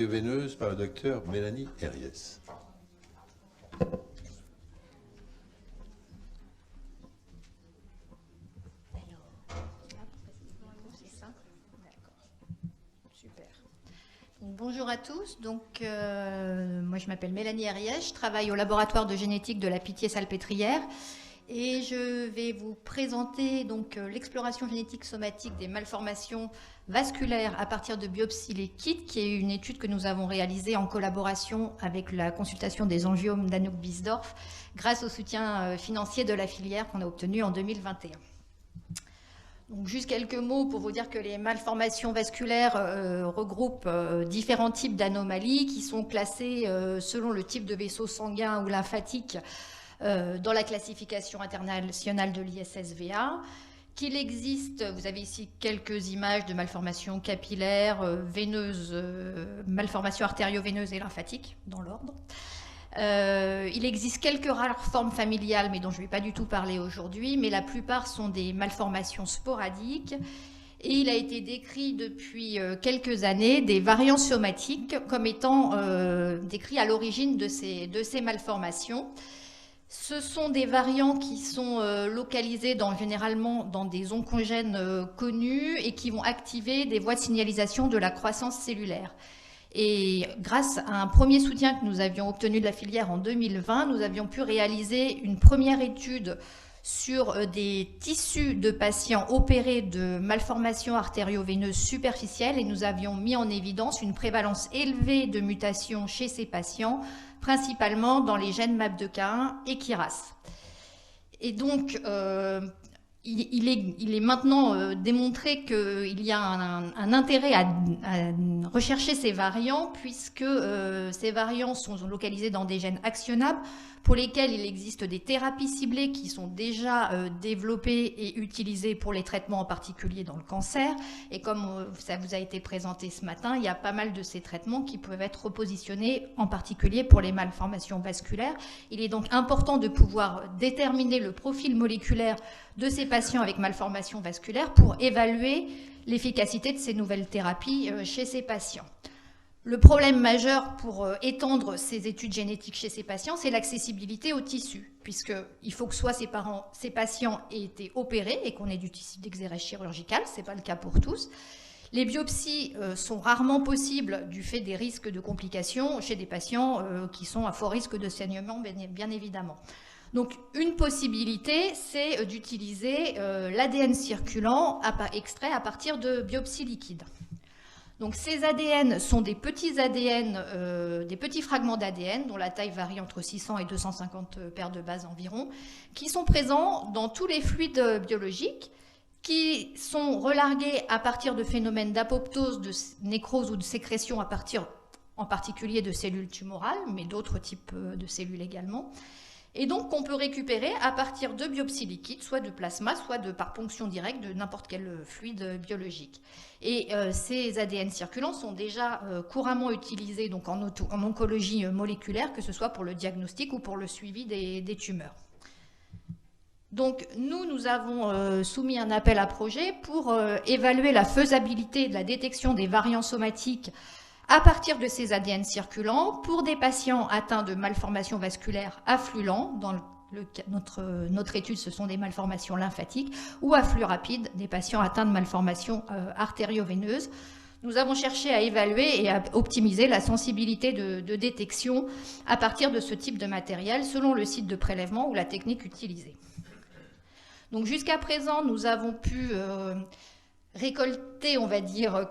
Veineuse par le docteur Mélanie Herriès. Bonjour à tous, moi je m'appelle Mélanie Herriès, je travaille au laboratoire de génétique de la Pitié-Salpêtrière et je vais vous présenter l'exploration génétique somatique des malformations vasculaires à partir de biopsies liquides, qui est une étude que nous avons réalisée en collaboration avec la consultation des angiomes d'Anouk-Bisdorf grâce au soutien financier de la filière qu'on a obtenu en 2021. Donc, juste quelques mots pour vous dire que les malformations vasculaires regroupent différents types d'anomalies qui sont classées selon le type de vaisseau sanguin ou lymphatique dans la classification internationale de l'ISSVA. Qu'il existe, vous avez ici quelques images de malformations capillaires, veineuses, malformations artério-veineuses et lymphatiques dans l'ordre. Il existe quelques rares formes familiales, mais dont je ne vais pas du tout parler aujourd'hui, mais la plupart sont des malformations sporadiques. Et il a été décrit depuis quelques années des variants somatiques comme étant décrits à l'origine de ces malformations. Ce sont des variants qui sont localisés généralement dans des oncogènes connus et qui vont activer des voies de signalisation de la croissance cellulaire. Et grâce à un premier soutien que nous avions obtenu de la filière en 2020, nous avions pu réaliser une première étude sur des tissus de patients opérés de malformations artério-veineuses superficielles et nous avions mis en évidence une prévalence élevée de mutations chez ces patients, principalement dans les gènes MAP2K1 et KRAS. Et donc, il est maintenant démontré qu'il y a un intérêt à rechercher ces variants puisque ces variants sont localisés dans des gènes actionnables pour lesquels il existe des thérapies ciblées qui sont déjà développées et utilisées pour les traitements en particulier dans le cancer. Et comme ça vous a été présenté ce matin, il y a pas mal de ces traitements qui peuvent être repositionnés en particulier pour les malformations vasculaires. Il est donc important de pouvoir déterminer le profil moléculaire de ces patients avec malformations vasculaires pour évaluer l'efficacité de ces nouvelles thérapies chez ces patients. Le problème majeur pour étendre ces études génétiques chez ces patients, c'est l'accessibilité aux tissus, puisqu'il faut que soit ces patients aient été opérés et qu'on ait du tissu d'exérèse chirurgical, ce n'est pas le cas pour tous. Les biopsies sont rarement possibles du fait des risques de complications chez des patients qui sont à fort risque de saignement, bien évidemment. Donc, une possibilité, c'est d'utiliser l'ADN circulant extrait à partir de biopsies liquides. Donc, ces ADN sont des petits ADN, des petits fragments d'ADN dont la taille varie entre 600 et 250 paires de bases environ, qui sont présents dans tous les fluides biologiques, qui sont relargués à partir de phénomènes d'apoptose, de nécrose ou de sécrétion à partir en particulier de cellules tumorales, mais d'autres types de cellules également. Et donc qu'on peut récupérer à partir de biopsies liquides, soit de plasma, soit par ponction directe de n'importe quel fluide biologique. Et ces ADN circulants sont déjà couramment utilisés donc en oncologie moléculaire, que ce soit pour le diagnostic ou pour le suivi des tumeurs. Donc nous avons soumis un appel à projet pour évaluer la faisabilité de la détection des variants somatiques à partir de ces ADN circulants pour des patients atteints de malformations vasculaires à flux lent. Dans notre étude, ce sont des malformations lymphatiques, ou à flux rapide, des patients atteints de malformations artério-veineuses. Nous avons cherché à évaluer et à optimiser la sensibilité de détection à partir de ce type de matériel selon le site de prélèvement ou la technique utilisée. Donc jusqu'à présent, nous avons pu récolter, on va dire,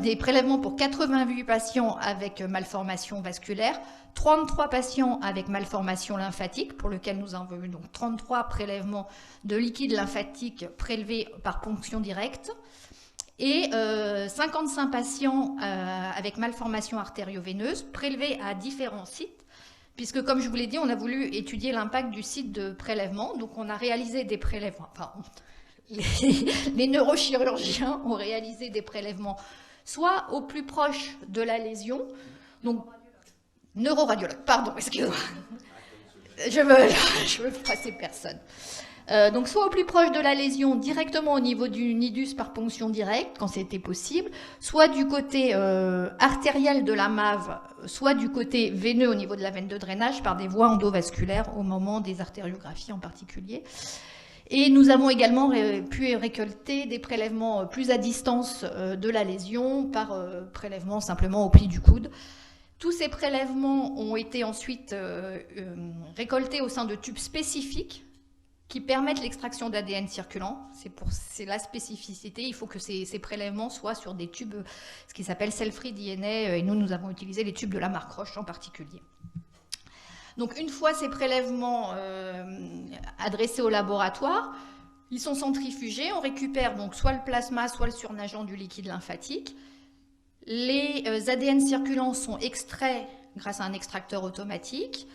des prélèvements pour 88 patients avec malformation vasculaire, 33 patients avec malformation lymphatique, pour lesquels nous avons eu donc 33 prélèvements de liquide lymphatique prélevés par ponction directe, et 55 patients avec malformation artério-veineuse prélevés à différents sites, puisque, comme je vous l'ai dit, on a voulu étudier l'impact du site de prélèvement. Donc, on a réalisé des prélèvements. Enfin, les neurochirurgiens ont réalisé des prélèvements soit au plus proche de la lésion, donc neuroradiologue, pardon, excusez-moi, je veux passer personne. Donc soit au plus proche de la lésion, directement au niveau du nidus par ponction directe, quand c'était possible, soit du côté artériel de la mave, soit du côté veineux au niveau de la veine de drainage par des voies endovasculaires au moment des artériographies en particulier. Et nous avons également pu récolter des prélèvements plus à distance de la lésion par prélèvement simplement au pli du coude. Tous ces prélèvements ont été ensuite récoltés au sein de tubes spécifiques qui permettent l'extraction d'ADN circulant. C'est la spécificité. Il faut que ces prélèvements soient sur des tubes, ce qui s'appelle cell-free DNA, et nous avons utilisé les tubes de la marque Roche en particulier. Donc une fois ces prélèvements adressés au laboratoire, ils sont centrifugés, on récupère donc soit le plasma, soit le surnageant du liquide lymphatique. Les ADN circulants sont extraits grâce à un extracteur automatique.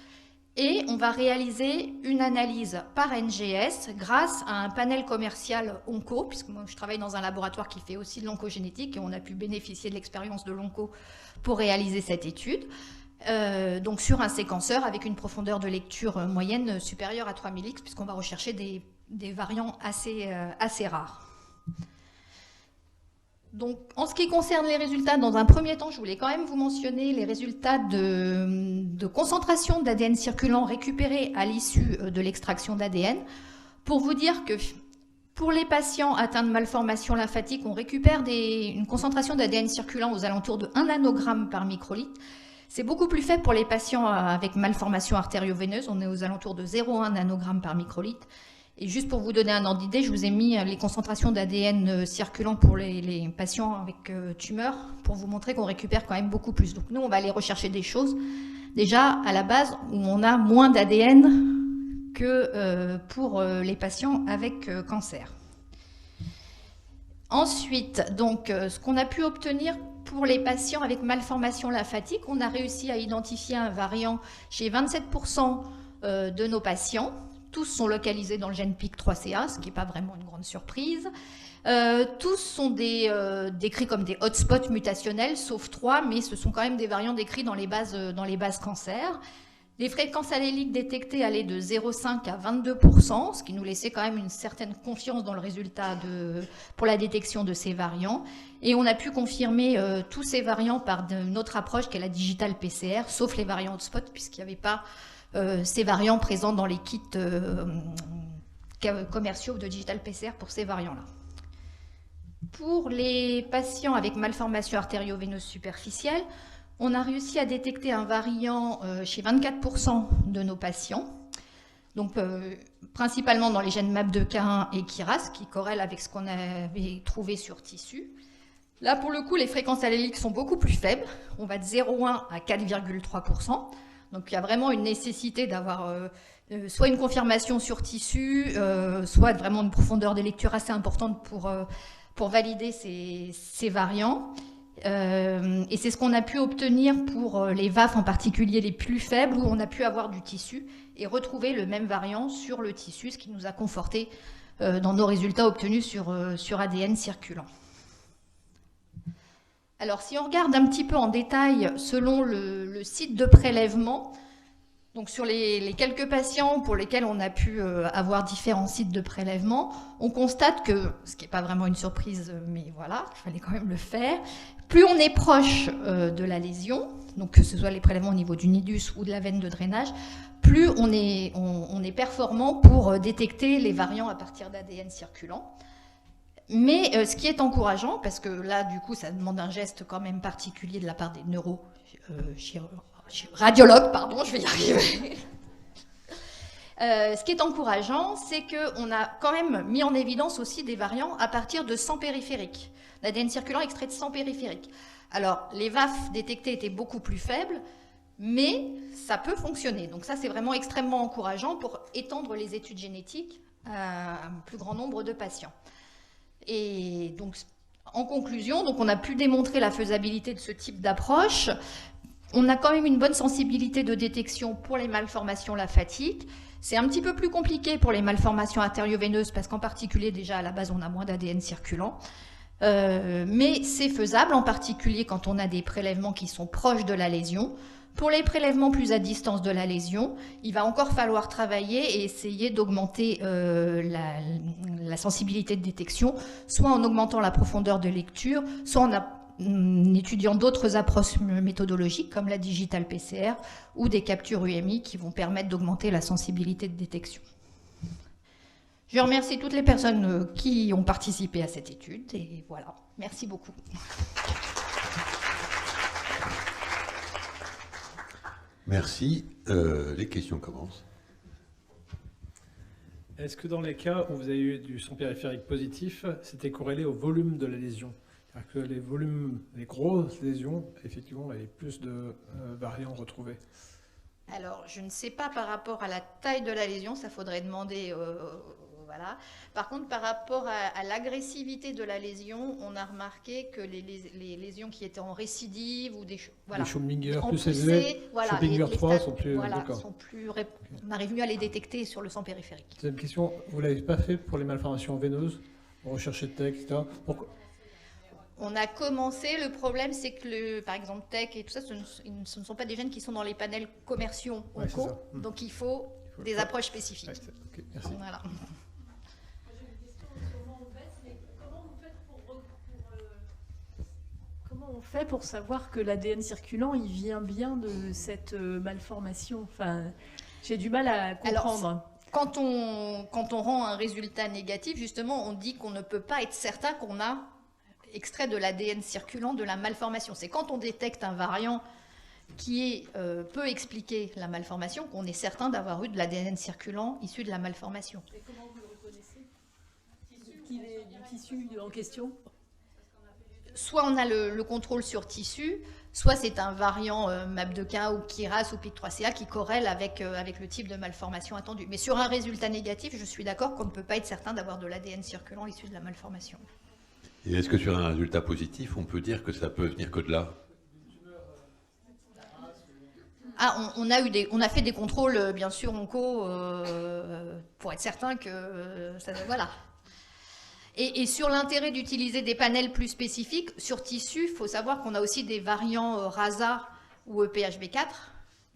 Et on va réaliser une analyse par NGS grâce à un panel commercial onco, puisque moi je travaille dans un laboratoire qui fait aussi de l'oncogénétique et on a pu bénéficier de l'expérience de l'onco pour réaliser cette étude. Donc sur un séquenceur avec une profondeur de lecture moyenne supérieure à 3000X, puisqu'on va rechercher des variants assez rares. Donc, en ce qui concerne les résultats, dans un premier temps, je voulais quand même vous mentionner les résultats de concentration d'ADN circulant récupérés à l'issue de l'extraction d'ADN, pour vous dire que pour les patients atteints de malformation lymphatique, on récupère une concentration d'ADN circulant aux alentours de 1 nanogramme par microlitre. C'est beaucoup plus faible pour les patients avec malformation artério-veineuse, on est aux alentours de 0,1 nanogramme par microlitre. Et juste pour vous donner un ordre d'idée, je vous ai mis les concentrations d'ADN circulant pour les patients avec tumeur, pour vous montrer qu'on récupère quand même beaucoup plus. Donc nous, on va aller rechercher des choses, déjà à la base, où on a moins d'ADN que pour les patients avec cancer. Ensuite, donc, ce qu'on a pu obtenir pour les patients avec malformation lymphatique, on a réussi à identifier un variant chez 27% de nos patients. Tous sont localisés dans le gène PIK3CA, ce qui n'est pas vraiment une grande surprise. Tous sont décrits comme des hotspots mutationnels, sauf 3, mais ce sont quand même des variants décrits dans les bases cancer. Les fréquences alléliques détectées allaient de 0,5 à 22%, ce qui nous laissait quand même une certaine confiance dans le résultat pour la détection de ces variants. Et on a pu confirmer tous ces variants par une autre approche qu'est la digital PCR, sauf les variants hotspots, puisqu'il n'y avait pas ces variants présents dans les kits commerciaux de digital PCR pour ces variants-là. Pour les patients avec malformation artério-veineuse superficielle, on a réussi à détecter un variant chez 24% de nos patients, donc principalement dans les gènes MAP2K1 et KRAS, qui corrèlent avec ce qu'on avait trouvé sur tissu. Là, pour le coup, les fréquences alléliques sont beaucoup plus faibles, on va de 0,1 à 4,3%. Donc il y a vraiment une nécessité d'avoir soit une confirmation sur tissu, soit vraiment une profondeur de lecture assez importante pour valider ces variants. Et c'est ce qu'on a pu obtenir pour les VAF en particulier les plus faibles, où on a pu avoir du tissu et retrouver le même variant sur le tissu, ce qui nous a conforté dans nos résultats obtenus sur ADN circulant. Alors, si on regarde un petit peu en détail selon le site de prélèvement, donc sur les quelques patients pour lesquels on a pu avoir différents sites de prélèvement, on constate que, ce qui n'est pas vraiment une surprise, mais voilà, il fallait quand même le faire, plus on est proche de la lésion, donc que ce soit les prélèvements au niveau du nidus ou de la veine de drainage, plus on est performant pour détecter les variants à partir d'ADN circulant. Mais ce qui est encourageant, parce que là, du coup, ça demande un geste quand même particulier de la part des radiologues, pardon, je vais y arriver. Ce qui est encourageant, c'est qu'on a quand même mis en évidence aussi des variants à partir de sang périphérique, l'ADN circulant extrait de sang périphérique. Alors, les VAF détectés étaient beaucoup plus faibles, mais ça peut fonctionner. Donc ça, c'est vraiment extrêmement encourageant pour étendre les études génétiques à un plus grand nombre de patients. Et donc, en conclusion, donc on a pu démontrer la faisabilité de ce type d'approche. On a quand même une bonne sensibilité de détection pour les malformations lymphatiques. C'est un petit peu plus compliqué pour les malformations artério-veineuses parce qu'en particulier, déjà, à la base, on a moins d'ADN circulant. Mais c'est faisable, en particulier quand on a des prélèvements qui sont proches de la lésion. Pour les prélèvements plus à distance de la lésion, il va encore falloir travailler et essayer d'augmenter la sensibilité de détection, soit en augmentant la profondeur de lecture, soit en étudiant d'autres approches méthodologiques comme la digital PCR ou des captures UMI qui vont permettre d'augmenter la sensibilité de détection. Je remercie toutes les personnes qui ont participé à cette étude et voilà, merci beaucoup. Merci. Les questions commencent. Est-ce que dans les cas où vous avez eu du son périphérique positif, c'était corrélé au volume de la lésion? C'est-à-dire que les volumes, les grosses lésions, effectivement, il y avait plus de variants retrouvés. Alors, je ne sais pas par rapport à la taille de la lésion, ça faudrait demander. Voilà. Par contre, par rapport à l'agressivité de la lésion, on a remarqué que les lésions qui étaient en récidive ou des Les Schumlinger en plus poussée, élevés, voilà, Schumlinger 3 stades, sont plus... voilà, d'accord. on arrive mieux à les détecter sur le sang périphérique. Deuxième question, vous ne l'avez pas fait pour les malformations veineuses, pour rechercher de TEC, etc. Pourquoi? On a commencé, le problème c'est que, par exemple, TEC et tout ça, ce ne sont pas des gènes qui sont dans les panels commerciaux Ouais, onco, c'est ça. donc il faut des approches spécifiques. Ouais, ok, merci. Voilà. Comment on fait pour savoir que l'ADN circulant, il vient bien de cette malformation? Enfin, j'ai du mal à comprendre. Alors, quand on rend un résultat négatif, justement, on dit qu'on ne peut pas être certain qu'on a extrait de l'ADN circulant de la malformation. C'est quand on détecte un variant qui peut expliquer la malformation qu'on est certain d'avoir eu de l'ADN circulant issu de la malformation. Et comment vous le reconnaissez? Qu'il est du tissu en question? Soit on a le contrôle sur tissu, soit c'est un variant MAP2K ou KIRAS ou PIK3CA qui corrèle avec le type de malformation attendue. Mais sur un résultat négatif, je suis d'accord qu'on ne peut pas être certain d'avoir de l'ADN circulant issu de la malformation. Et est-ce que sur un résultat positif, on peut dire que ça peut venir que de là? Ah, on a fait des contrôles, bien sûr, onco, pour être certain que ça... Voilà. Et sur l'intérêt d'utiliser des panels plus spécifiques, sur tissu, il faut savoir qu'on a aussi des variants RASA ou EPHB4,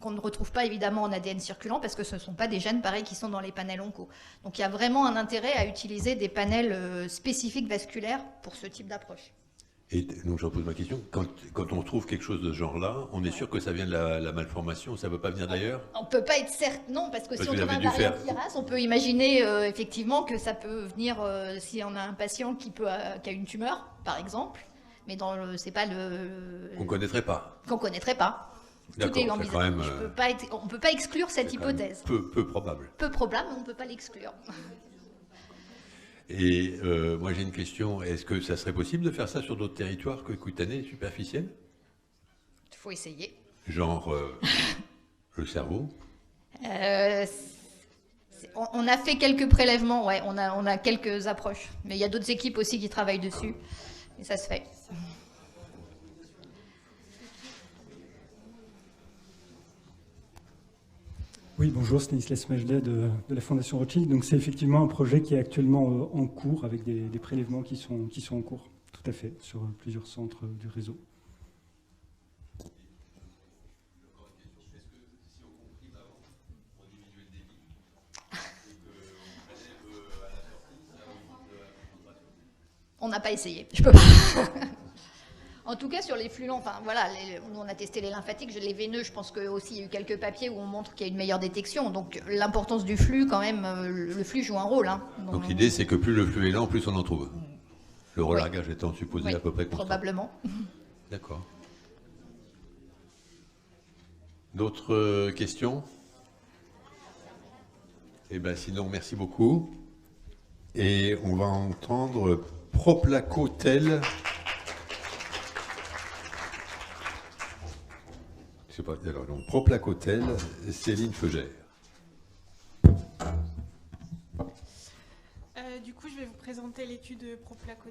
qu'on ne retrouve pas évidemment en ADN circulant, parce que ce ne sont pas des gènes pareils qui sont dans les panels onco. Donc il y a vraiment un intérêt à utiliser des panels spécifiques vasculaires pour ce type d'approche. Et donc je repose ma question. Quand on trouve quelque chose de ce genre-là, on est sûr que ça vient de la malformation, ça ne peut pas venir d'ailleurs? On ne peut pas être certain, non, parce que si on vous trouve avez un dû variant faire. KIRAS, on peut imaginer effectivement que ça peut venir si on a un patient qui a une tumeur, par exemple, mais c'est pas On ne connaîtrait pas. qu'on connaîtrait pas. Tout D'accord, est c'est envisageable. quand même, On ne peut pas exclure cette c'est quand même hypothèse. peu probable. Peu probable, mais on ne peut pas l'exclure. Et moi j'ai une question, est-ce que ça serait possible de faire ça sur d'autres territoires que cutanés et superficiels? Il faut essayer. Genre le cerveau? On a fait quelques prélèvements, ouais, on a quelques approches. Mais il y a d'autres équipes aussi qui travaillent dessus. Et ça se fait. Oui, bonjour, Stanislas Majdet de la Fondation Rothschild. Donc c'est effectivement un projet qui est actuellement en cours avec des prélèvements qui sont en cours, tout à fait, sur plusieurs centres du réseau. On n'a pas essayé, je peux pas. En tout cas, sur les flux longs, enfin voilà, nous on a testé les lymphatiques, les veineux, je pense qu'il y a eu quelques papiers où on montre qu'il y a une meilleure détection. Donc l'importance du flux, quand même, le flux joue un rôle. Hein. Donc l'idée c'est que plus le flux est lent, plus on en trouve. Le relargage étant supposé à peu près constant. Probablement. D'accord. D'autres questions? Eh bien sinon, merci beaucoup. Et on va entendre Proplacotel. Je sais pas, alors, donc, Proplacotel, Céline Feugère. Du coup, je vais vous présenter l'étude Proplacotel.